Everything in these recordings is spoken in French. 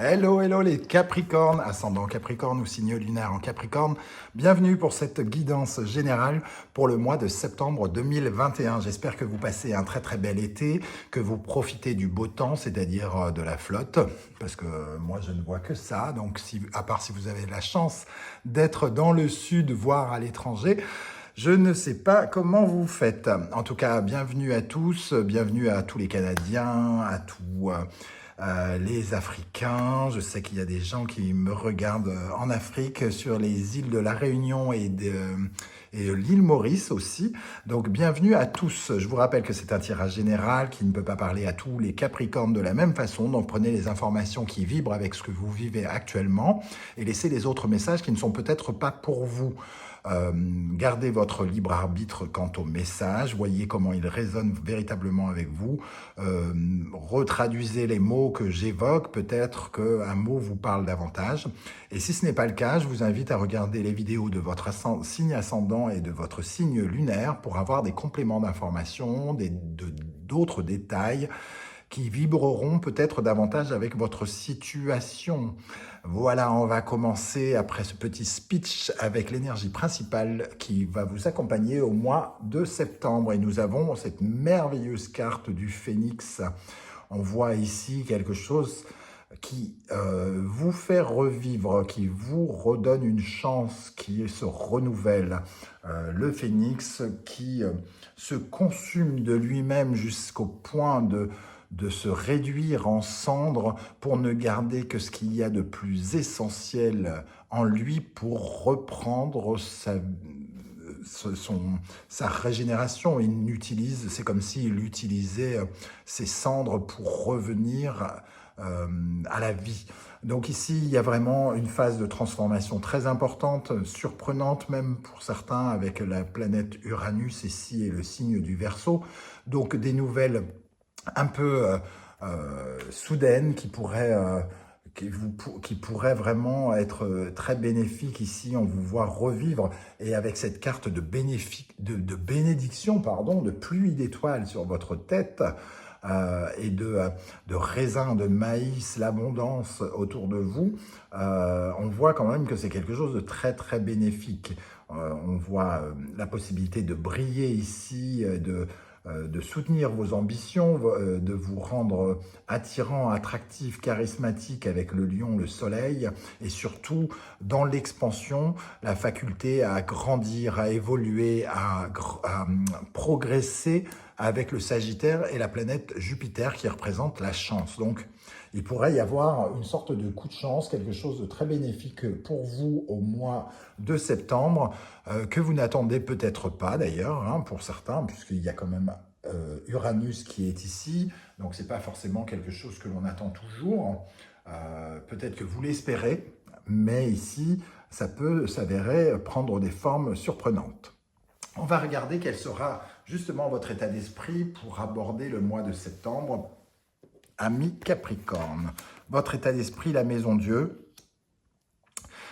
Hello, hello les Capricornes, ascendant Capricorne ou signe lunaire en Capricorne. Bienvenue pour cette guidance générale pour le mois de septembre 2021. J'espère que vous passez un très très bel été, que vous profitez du beau temps, c'est-à-dire de la flotte, parce que moi je ne vois que ça. Donc à part si vous avez la chance d'être dans le sud, voire à l'étranger, je ne sais pas comment vous faites. En tout cas, bienvenue à tous, bienvenue à tous les Canadiens, à tous les Africains. Je sais qu'il y a des gens qui me regardent en Afrique, sur les îles de la Réunion et l'île Maurice aussi. Donc, bienvenue à tous. Je vous rappelle que c'est un tirage général qui ne peut pas parler à tous les Capricornes de la même façon. Donc, prenez les informations qui vibrent avec ce que vous vivez actuellement et laissez les autres messages qui ne sont peut-être pas pour vous. Gardez votre libre arbitre quant au message, voyez comment il résonne véritablement avec vous, retraduisez les mots que j'évoque, peut-être qu'un mot vous parle davantage. Et si ce n'est pas le cas, je vous invite à regarder les vidéos de votre signe ascendant et de votre signe lunaire pour avoir des compléments d'informations, d'autres détails qui vibreront peut-être davantage avec votre situation. Voilà, on va commencer après ce petit speech avec l'énergie principale qui va vous accompagner au mois de septembre. Et nous avons cette merveilleuse carte du Phénix. On voit ici quelque chose qui vous fait revivre, qui vous redonne une chance, qui se renouvelle. Le Phénix qui se consume de lui-même jusqu'au point de se réduire en cendres pour ne garder que ce qu'il y a de plus essentiel en lui pour reprendre sa régénération. C'est comme s'il utilisait ses cendres pour revenir à la vie. Donc ici, il y a vraiment une phase de transformation très importante, surprenante même pour certains, avec la planète Uranus ici et le signe du Verseau. Donc des nouvelles un peu soudaines qui pourraient vraiment être très bénéfiques ici. On vous voit revivre, et avec cette carte de bénédiction, pardon, de pluie d'étoiles sur votre tête, et de raisins, de maïs, l'abondance autour de vous, on voit quand même que c'est quelque chose de très très bénéfique. On voit la possibilité de briller ici, de soutenir vos ambitions, de vous rendre attirant, attractif, charismatique avec le lion, le soleil, et surtout dans l'expansion, la faculté à grandir, à évoluer, à progresser avec le Sagittaire et la planète Jupiter qui représente la chance. Donc, il pourrait y avoir une sorte de coup de chance, quelque chose de très bénéfique pour vous au mois de septembre, que vous n'attendez peut-être pas d'ailleurs, hein, pour certains, puisqu'il y a quand même Uranus qui est ici, donc c'est pas forcément quelque chose que l'on attend toujours. Peut-être que vous l'espérez, mais ici, ça peut s'avérer prendre des formes surprenantes. On va regarder quel sera justement votre état d'esprit pour aborder le mois de septembre. Ami Capricorne, votre état d'esprit, la maison Dieu.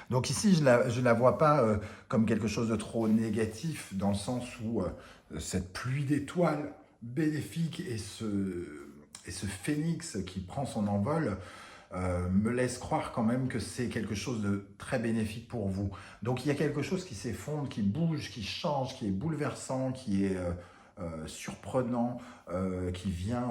Donc ici, je ne la vois pas comme quelque chose de trop négatif, dans le sens où cette pluie d'étoiles bénéfique et ce phénix qui prend son envol me laisse croire quand même que c'est quelque chose de très bénéfique pour vous. Donc il y a quelque chose qui s'effondre, qui bouge, qui change, qui est bouleversant, qui est surprenant, qui vient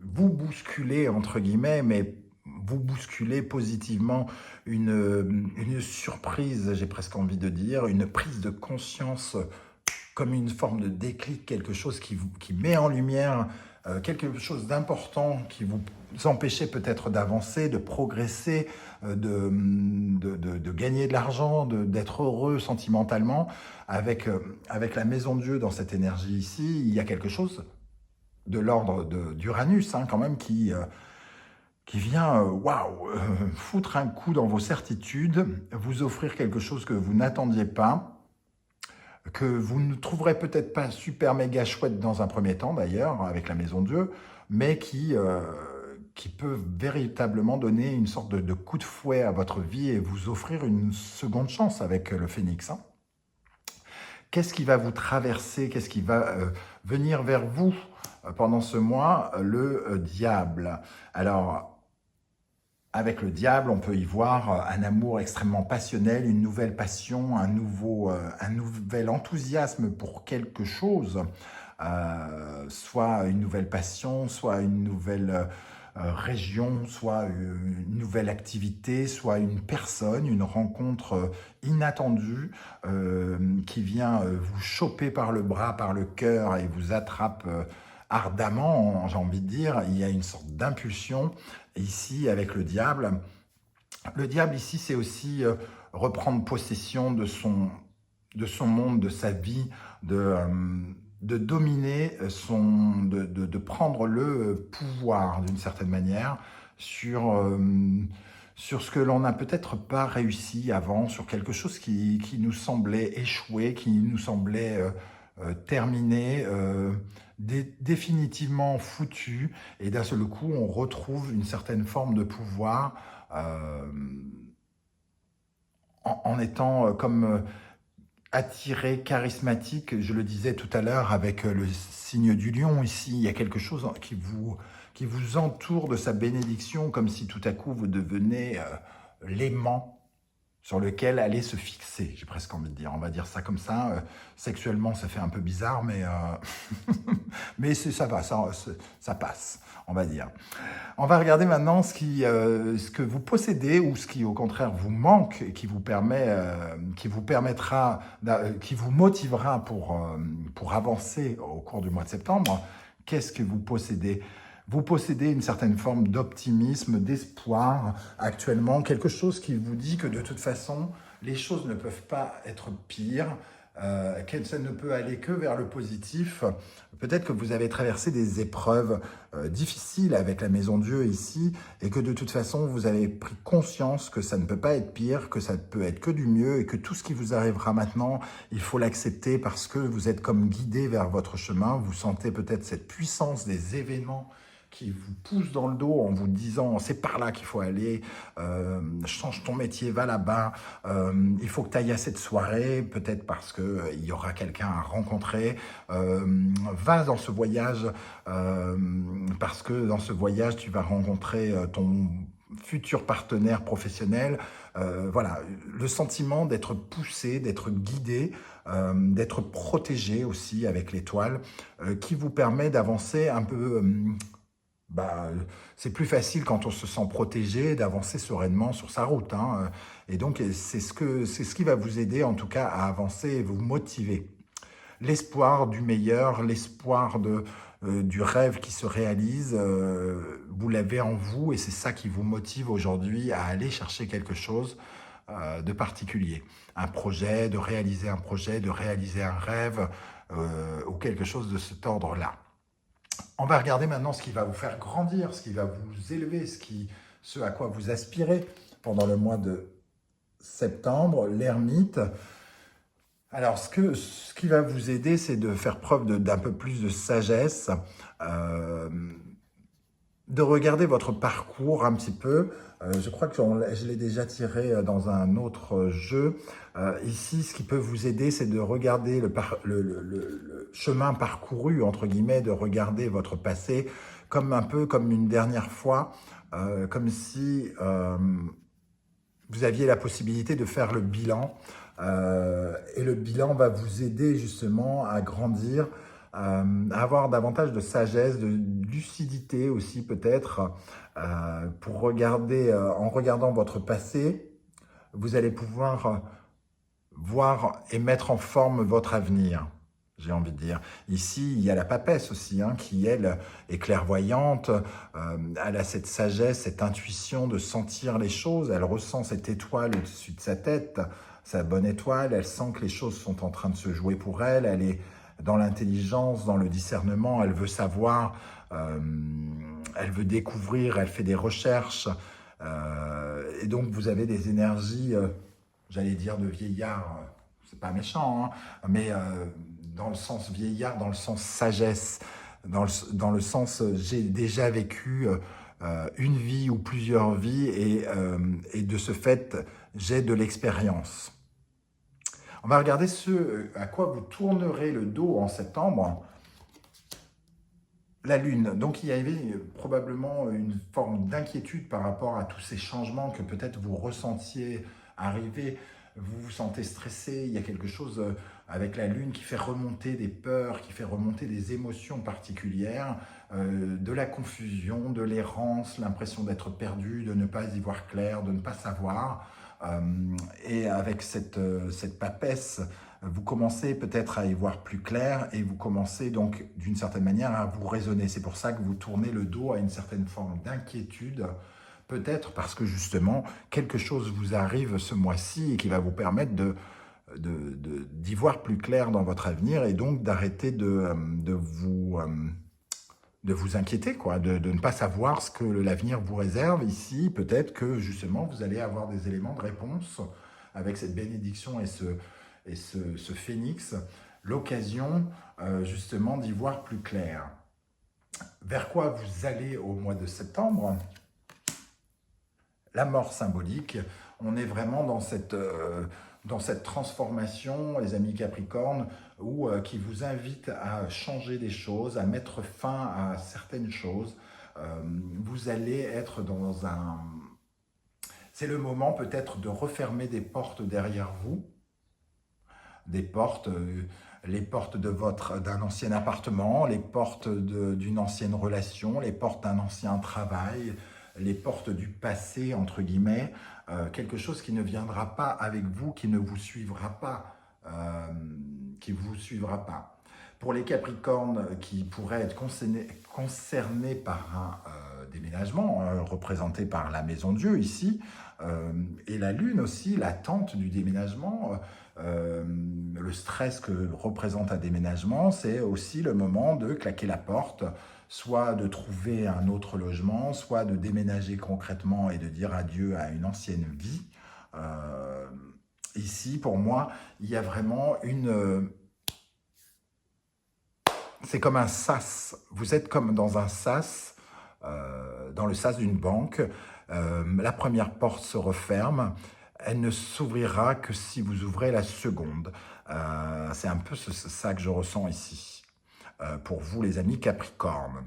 vous bousculer, entre guillemets, mais vous bousculer positivement, une surprise, j'ai presque envie de dire, une prise de conscience, comme une forme de déclic, quelque chose qui met en lumière quelque chose d'important qui vous empêchait peut-être d'avancer, de progresser, de gagner de l'argent, d'être heureux sentimentalement. Avec la maison Dieu dans cette énergie ici, il y a quelque chose de l'ordre d'Uranus, hein, quand même, qui vient foutre un coup dans vos certitudes, vous offrir quelque chose que vous n'attendiez pas, que vous ne trouverez peut-être pas super méga chouette dans un premier temps d'ailleurs, avec la maison Dieu, mais qui peut véritablement donner une sorte de coup de fouet à votre vie et vous offrir une seconde chance avec le Phénix, hein. Qu'est-ce qui va vous traverser? Qu'est-ce qui va venir vers vous pendant ce mois? Le diable. Alors, Avec le diable, on peut y voir un amour extrêmement passionnel, une nouvelle passion, un nouvel enthousiasme pour quelque chose, soit une nouvelle passion, soit une nouvelle région, soit une nouvelle activité, soit une personne, une rencontre inattendue qui vient vous choper par le bras, par le cœur et vous attrape ardemment, j'ai envie de dire. Il y a une sorte d'impulsion ici avec le diable. Le diable ici, c'est aussi reprendre possession de son monde, de sa vie, de dominer de prendre le pouvoir d'une certaine manière sur ce que l'on n'a peut-être pas réussi avant, sur quelque chose qui nous semblait échouer, qui nous semblait terminé, définitivement foutu, et d'un seul coup, on retrouve une certaine forme de pouvoir en étant comme attiré, charismatique. Je le disais tout à l'heure avec le signe du lion ici, il y a quelque chose qui vous entoure de sa bénédiction, comme si tout à coup vous devenez l'aimant sur lequel aller se fixer, j'ai presque envie de dire. On va dire ça comme ça. Sexuellement, ça fait un peu bizarre, mais, mais ça va, ça passe, on va dire. On va regarder maintenant ce que vous possédez ou ce qui, au contraire, vous manque et qui vous permettra, qui vous motivera pour avancer au cours du mois de septembre. Qu'est-ce que vous possédez ? Vous possédez une certaine forme d'optimisme, d'espoir actuellement, quelque chose qui vous dit que de toute façon, les choses ne peuvent pas être pires, que ça ne peut aller que vers le positif. Peut-être que vous avez traversé des épreuves difficiles avec la Maison Dieu ici, et que de toute façon, vous avez pris conscience que ça ne peut pas être pire, que ça ne peut être que du mieux, et que tout ce qui vous arrivera maintenant, il faut l'accepter parce que vous êtes comme guidé vers votre chemin. Vous sentez peut-être cette puissance des événements qui vous pousse dans le dos en vous disant c'est par là qu'il faut aller, change ton métier, va là-bas, il faut que tu ailles à cette soirée, peut-être parce qu'il y aura quelqu'un à rencontrer, va dans ce voyage, parce que dans ce voyage tu vas rencontrer ton futur partenaire professionnel. Voilà, le sentiment d'être poussé, d'être guidé, d'être protégé aussi avec l'étoile, qui vous permet d'avancer un peu. C'est plus facile quand on se sent protégé d'avancer sereinement sur sa route, hein. Et donc, c'est ce qui va vous aider, en tout cas, à avancer et vous motiver. L'espoir du meilleur, l'espoir du rêve qui se réalise, vous l'avez en vous et c'est ça qui vous motive aujourd'hui à aller chercher quelque chose de particulier. Un projet, de réaliser un rêve ou quelque chose de cet ordre-là. On va regarder maintenant ce qui va vous faire grandir, ce qui va vous élever, ce à quoi vous aspirez pendant le mois de septembre, l'ermite. Alors, ce qui va vous aider, c'est de faire preuve d'un peu plus de sagesse, de regarder votre parcours un petit peu. Je crois que je l'ai déjà tiré dans un autre jeu. Ici, ce qui peut vous aider, c'est de regarder le chemin parcouru, entre guillemets, de regarder votre passé comme un peu comme une dernière fois, comme si vous aviez la possibilité de faire le bilan. Et le bilan va vous aider justement à grandir, à avoir davantage de sagesse, de lucidité aussi peut-être, pour regarder, en regardant votre passé, vous allez pouvoir voir et mettre en forme votre avenir, j'ai envie de dire. Ici, il y a la papesse aussi, hein, qui, elle, est clairvoyante. Elle a cette sagesse, cette intuition de sentir les choses. Elle ressent cette étoile au-dessus de sa tête, sa bonne étoile. Elle sent que les choses sont en train de se jouer pour elle. Elle est dans l'intelligence, dans le discernement. Elle veut savoir, elle veut découvrir, elle fait des recherches. Et donc, vous avez des énergies, j'allais dire de vieillard, c'est pas méchant, hein, mais dans le sens vieillard, dans le sens sagesse, dans le sens j'ai déjà vécu une vie ou plusieurs vies et de ce fait, j'ai de l'expérience. On va regarder ce à quoi vous tournerez le dos en septembre. La Lune, donc il y avait probablement une forme d'inquiétude par rapport à tous ces changements que peut-être vous ressentiez arriver, vous vous sentez stressé, il y a quelque chose avec la Lune qui fait remonter des peurs, qui fait remonter des émotions particulières, de la confusion, de l'errance, l'impression d'être perdu, de ne pas y voir clair, de ne pas savoir. Euh, et avec cette papesse, vous commencez peut-être à y voir plus clair et vous commencez donc d'une certaine manière à vous raisonner. C'est pour ça que vous tournez le dos à une certaine forme d'inquiétude, peut-être parce que justement quelque chose vous arrive ce mois-ci et qui va vous permettre d'y voir plus clair dans votre avenir et donc d'arrêter de vous inquiéter, quoi, de ne pas savoir ce que l'avenir vous réserve. Ici, peut-être que justement vous allez avoir des éléments de réponse avec cette bénédiction et ce phénix, l'occasion justement d'y voir plus clair. Vers quoi vous allez au mois de septembre? La mort symbolique, on est vraiment dans cette transformation, les amis Capricornes, qui vous invite à changer des choses, à mettre fin à certaines choses. Vous allez être dans un... C'est le moment peut-être de refermer des portes derrière vous, des portes, les portes d'un ancien appartement, les portes d'une ancienne relation, les portes d'un ancien travail, les portes du passé, entre guillemets, quelque chose qui ne viendra pas avec vous, qui ne vous suivra pas, qui vous suivra pas. Pour les Capricornes qui pourraient être concernés par un déménagement, représenté par la Maison Dieu ici, et la Lune aussi, l'attente du déménagement, le stress que représente un déménagement, c'est aussi le moment de claquer la porte, soit de trouver un autre logement, soit de déménager concrètement et de dire adieu à une ancienne vie. Ici, pour moi, il y a vraiment c'est comme un sas. Vous êtes comme dans un sas, dans le sas d'une banque. La première porte se referme. Elle ne s'ouvrira que si vous ouvrez la seconde. C'est un peu ça que je ressens ici. Pour vous, les amis Capricorne.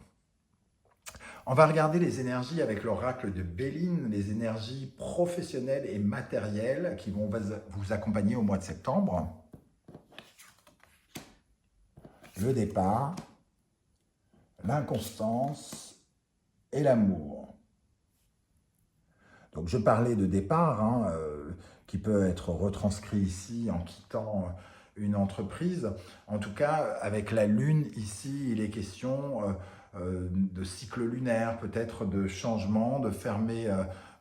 On va regarder les énergies avec l'oracle de Béline, les énergies professionnelles et matérielles qui vont vous accompagner au mois de septembre. Le départ, l'inconstance et l'amour. Donc je parlais de départ, qui peut être retranscrit ici en quittant une entreprise. En tout cas, avec la Lune ici, il est question de cycle lunaire, peut-être de changement, de fermer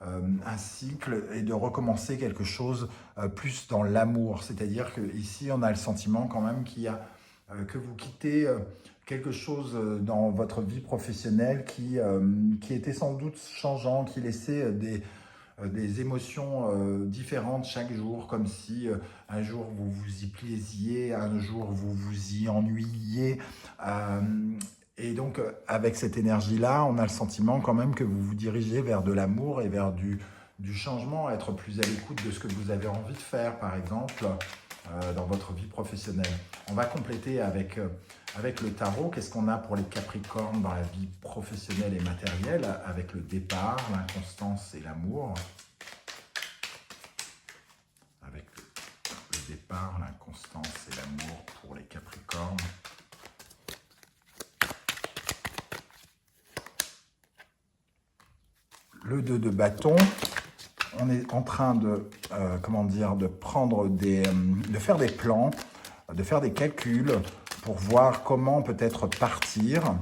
un cycle et de recommencer quelque chose plus dans l'amour. C'est-à-dire qu'ici, on a le sentiment quand même que vous quittez quelque chose dans votre vie professionnelle qui était sans doute changeant, qui laissait des émotions différentes chaque jour, comme si un jour vous vous y plaisiez, un jour vous vous y ennuyiez. Et donc, avec cette énergie-là, on a le sentiment quand même que vous vous dirigez vers de l'amour et vers du changement, être plus à l'écoute de ce que vous avez envie de faire, par exemple, dans votre vie professionnelle. On va compléter avec le tarot. Qu'est-ce qu'on a pour les Capricornes dans la vie professionnelle et matérielle, avec le départ, l'inconstance et l'amour. Avec le départ, l'inconstance et l'amour pour les Capricornes. Le 2 de bâton, on est en train de, de prendre de faire des plans, de faire des calculs pour voir comment peut-être partir.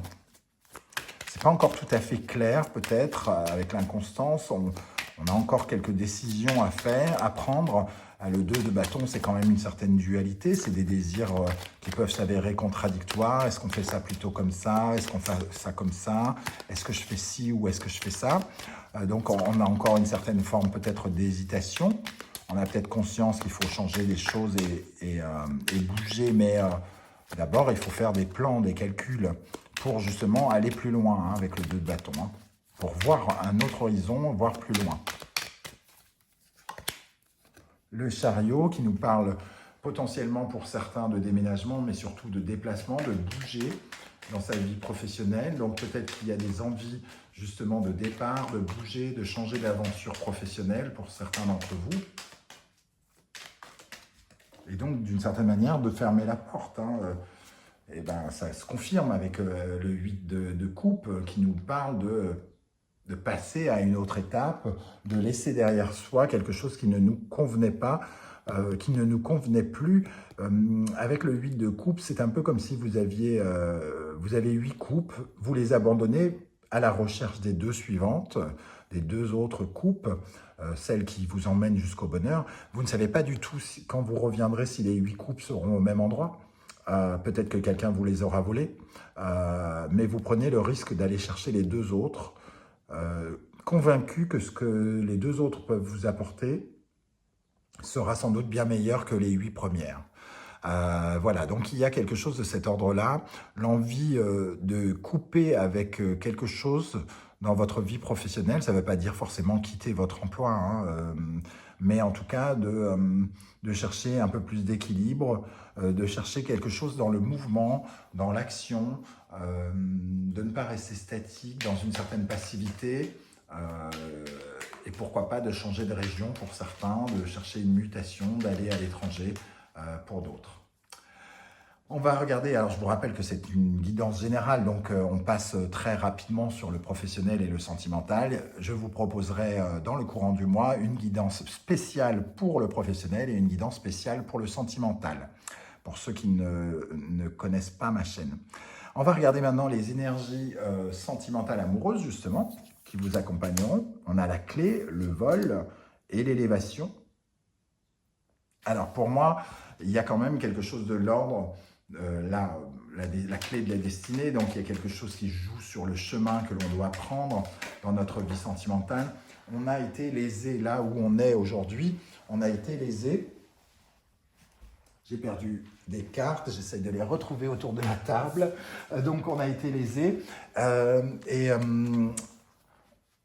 C'est pas encore tout à fait clair, peut-être, avec l'inconstance. On a encore quelques décisions à faire, à prendre. Le 2 de bâton, c'est quand même une certaine dualité. C'est des désirs qui peuvent s'avérer contradictoires. Est-ce qu'on fait ça plutôt comme ça? Est-ce qu'on fait ça comme ça? Est-ce que je fais ci ou est-ce que je fais ça? Donc, on a encore une certaine forme peut-être d'hésitation. On a peut-être conscience qu'il faut changer les choses et bouger, mais d'abord, il faut faire des plans, des calculs pour justement aller plus loin avec le 2 de bâton, pour voir un autre horizon, voir plus loin. Le chariot qui nous parle potentiellement pour certains de déménagement, mais surtout de déplacement, de bouger, dans sa vie professionnelle. Donc peut-être qu'il y a des envies justement de départ, de bouger, de changer d'aventure professionnelle pour certains d'entre vous. Et donc d'une certaine manière de fermer la porte. Et ben, ça se confirme avec le 8 de coupe qui nous parle de passer à une autre étape, de laisser derrière soi quelque chose qui ne nous convenait pas, qui ne nous convenait plus. Avec le 8 de coupe, c'est un peu comme si vous avez 8 coupes, vous les abandonnez à la recherche des 2 suivantes, des 2 autres coupes, celles qui vous emmènent jusqu'au bonheur. Vous ne savez pas du tout quand vous reviendrez si les 8 coupes seront au même endroit. Peut-être que quelqu'un vous les aura volées, mais vous prenez le risque d'aller chercher les 2 autres, convaincu que ce que les 2 autres peuvent vous apporter sera sans doute bien meilleur que les 8 premières. Voilà, donc il y a quelque chose de cet ordre-là, l'envie de couper avec quelque chose dans votre vie professionnelle. Ça ne veut pas dire forcément quitter votre emploi, mais en tout cas de chercher un peu plus d'équilibre, de chercher quelque chose dans le mouvement, dans l'action, de ne pas rester statique dans une certaine passivité, et pourquoi pas de changer de région pour certains, de chercher une mutation, d'aller à l'étranger pour d'autres. On va regarder, alors je vous rappelle que c'est une guidance générale, donc on passe très rapidement sur le professionnel et le sentimental. Je vous proposerai dans le courant du mois une guidance spéciale pour le professionnel et une guidance spéciale pour le sentimental, pour ceux qui ne connaissent pas ma chaîne. On va regarder maintenant les énergies sentimentales amoureuses, justement, qui vous accompagneront. On a la clé, le vol et l'élévation. Alors pour moi, il y a quand même quelque chose de l'ordre, la clé de la destinée, donc il y a quelque chose qui joue sur le chemin que l'on doit prendre dans notre vie sentimentale. On a été lésé là où on est aujourd'hui, on a été lésé. J'ai perdu des cartes, j'essaie de les retrouver autour de la table. Donc on a été lésé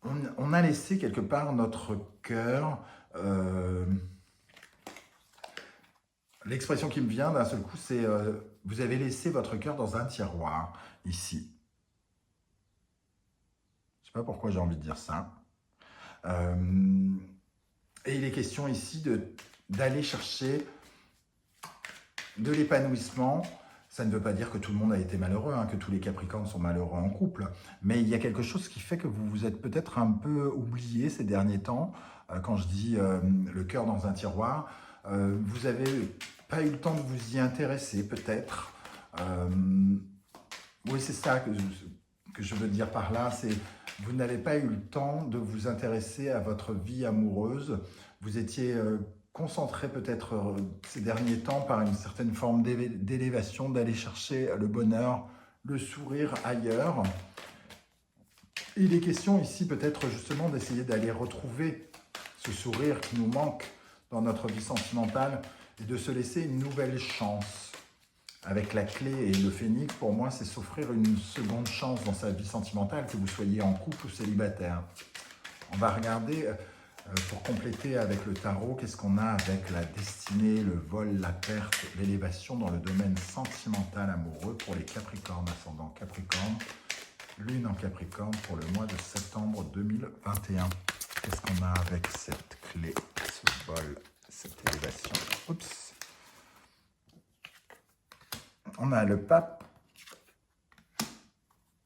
on a laissé quelque part notre cœur. L'expression qui me vient d'un seul coup, c'est vous avez laissé votre cœur dans un tiroir, ici. Je ne sais pas pourquoi j'ai envie de dire ça. Et il est question ici d'aller chercher de l'épanouissement. Ça ne veut pas dire que tout le monde a été malheureux, que tous les Capricornes sont malheureux en couple, mais il y a quelque chose qui fait que vous vous êtes peut-être un peu oublié ces derniers temps. Quand je dis le cœur dans un tiroir, vous n'avez pas eu le temps de vous y intéresser peut-être. Oui, c'est ça que je veux dire par là, c'est vous n'avez pas eu le temps de vous intéresser à votre vie amoureuse. Vous étiez concentré peut-être ces derniers temps par une certaine forme d'élévation, d'aller chercher le bonheur, le sourire ailleurs. Il est question ici peut-être justement d'essayer d'aller retrouver ce sourire qui nous manque dans notre vie sentimentale et de se laisser une nouvelle chance. Avec la clé et le phénix, pour moi, c'est s'offrir une seconde chance dans sa vie sentimentale, que vous soyez en couple ou célibataire. On va regarder, pour compléter avec le tarot, qu'est-ce qu'on a avec la destinée, le vol, la perte, l'élévation dans le domaine sentimental amoureux pour les Capricornes, ascendant Capricorne, lune en Capricorne pour le mois de septembre 2021. Qu'est-ce qu'on a avec cette clé, ce vol, cette élévation? Oups. On a le pape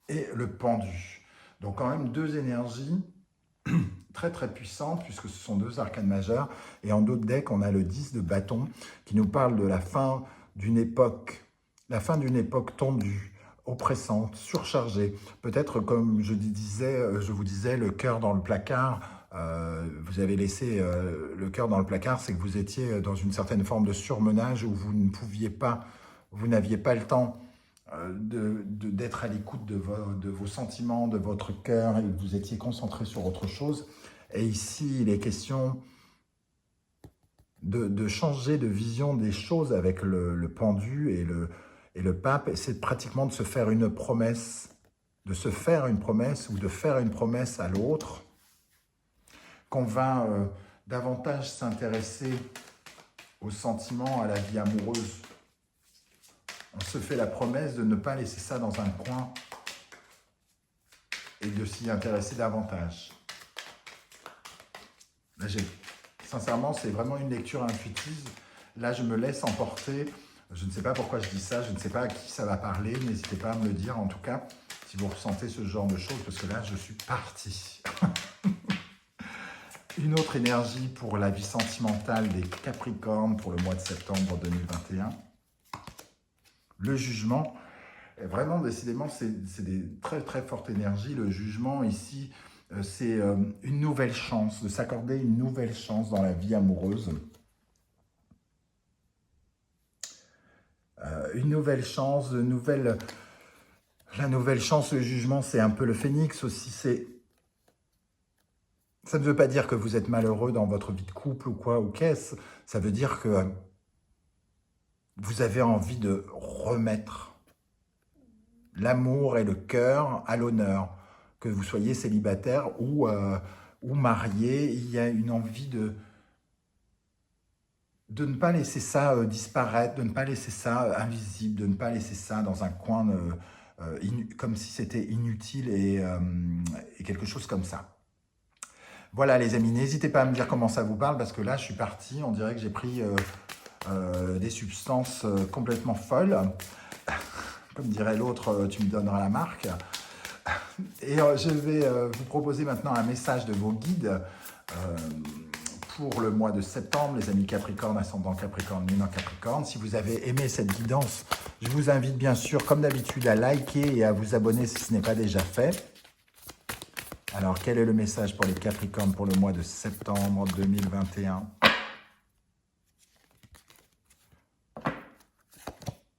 et le pendu. Donc quand même 2 énergies très très puissantes puisque ce sont 2 arcanes majeures. Et en d'autres decks, on a le 10 de bâton qui nous parle de la fin d'une époque tendue, oppressante, surchargée. Peut-être comme je vous disais, le cœur dans le placard. Vous avez laissé le cœur dans le placard, c'est que vous étiez dans une certaine forme de surmenage où vous ne pouviez pas, vous n'aviez pas le temps d'être à l'écoute de vos sentiments, de votre cœur, et vous étiez concentré sur autre chose. Et ici, il est question de changer de vision des choses avec le pendu et le pape. Et c'est pratiquement de se faire une promesse, ou de faire une promesse à l'autre, qu'on va davantage s'intéresser aux sentiments, à la vie amoureuse, On se fait la promesse de ne pas laisser ça dans un coin et de s'y intéresser davantage. Là, sincèrement, c'est vraiment une lecture intuitive. Là, je me laisse emporter. Je ne sais pas pourquoi je dis ça, je ne sais pas à qui ça va parler. N'hésitez pas à me le dire, en tout cas, si vous ressentez ce genre de choses, parce que là, je suis parti. Une autre énergie pour la vie sentimentale des Capricornes pour le mois de septembre 2021. Le jugement. Vraiment, décidément, c'est des très très fortes énergies. Le jugement ici, c'est une nouvelle chance, de s'accorder une nouvelle chance dans la vie amoureuse. Une nouvelle chance, la nouvelle chance, le jugement, c'est un peu le phénix aussi. Ça ne veut pas dire que vous êtes malheureux dans votre vie de couple ou quoi, ou qu'est-ce. Ça veut dire que vous avez envie de remettre l'amour et le cœur à l'honneur. Que vous soyez célibataire ou marié, il y a une envie de ne pas laisser ça disparaître, de ne pas laisser ça invisible, de ne pas laisser ça dans un coin comme si c'était inutile et quelque chose comme ça. Voilà les amis, n'hésitez pas à me dire comment ça vous parle parce que là je suis parti, on dirait que j'ai pris des substances complètement folles. Comme dirait l'autre, tu me donneras la marque. Et je vais vous proposer maintenant un message de vos guides pour le mois de septembre, les amis Capricorne, ascendant Capricorne, lune en Capricorne. Si vous avez aimé cette guidance, je vous invite bien sûr, comme d'habitude, à liker et à vous abonner si ce n'est pas déjà fait. Alors, quel est le message pour les Capricornes pour le mois de septembre 2021 ?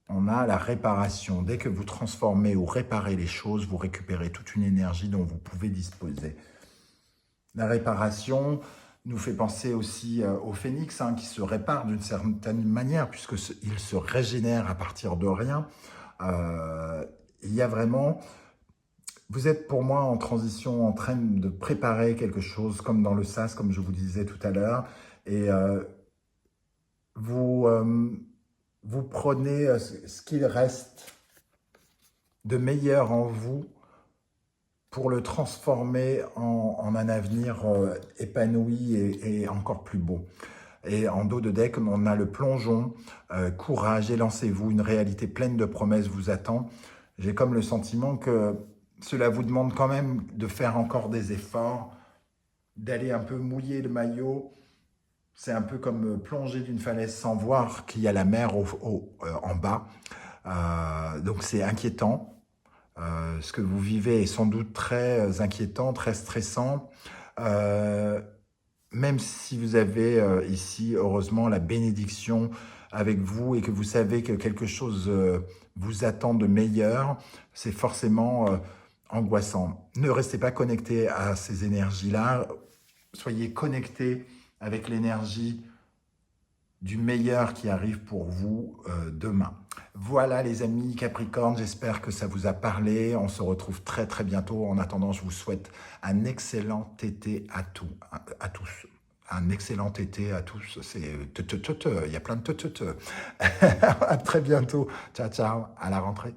On a la réparation. Dès que vous transformez ou réparez les choses, vous récupérez toute une énergie dont vous pouvez disposer. La réparation nous fait penser aussi au phénix, qui se répare d'une certaine manière, puisqu'il se régénère à partir de rien. Il y a vraiment... Vous êtes pour moi en transition, en train de préparer quelque chose, comme dans le sas, comme je vous disais tout à l'heure. Et vous prenez ce qu'il reste de meilleur en vous pour le transformer en un avenir épanoui et encore plus beau. Et en dos de deck, on a le plongeon, courage, élancez-vous, une réalité pleine de promesses vous attend. J'ai comme le sentiment que cela vous demande quand même de faire encore des efforts, d'aller un peu mouiller le maillot. C'est un peu comme plonger d'une falaise sans voir qu'il y a la mer en bas. Donc c'est inquiétant. Ce que vous vivez est sans doute très inquiétant, très stressant. Même si vous avez ici, heureusement, la bénédiction avec vous et que vous savez que quelque chose vous attend de meilleur, c'est forcément angoissant. Ne restez pas connecté à ces énergies-là. Soyez connectés avec l'énergie du meilleur qui arrive pour vous demain. Voilà les amis Capricorne, j'espère que ça vous a parlé. On se retrouve très très bientôt. En attendant, je vous souhaite un excellent été à tous. Un excellent été à tous. Il y a plein de te. À très bientôt. Ciao, ciao. À la rentrée.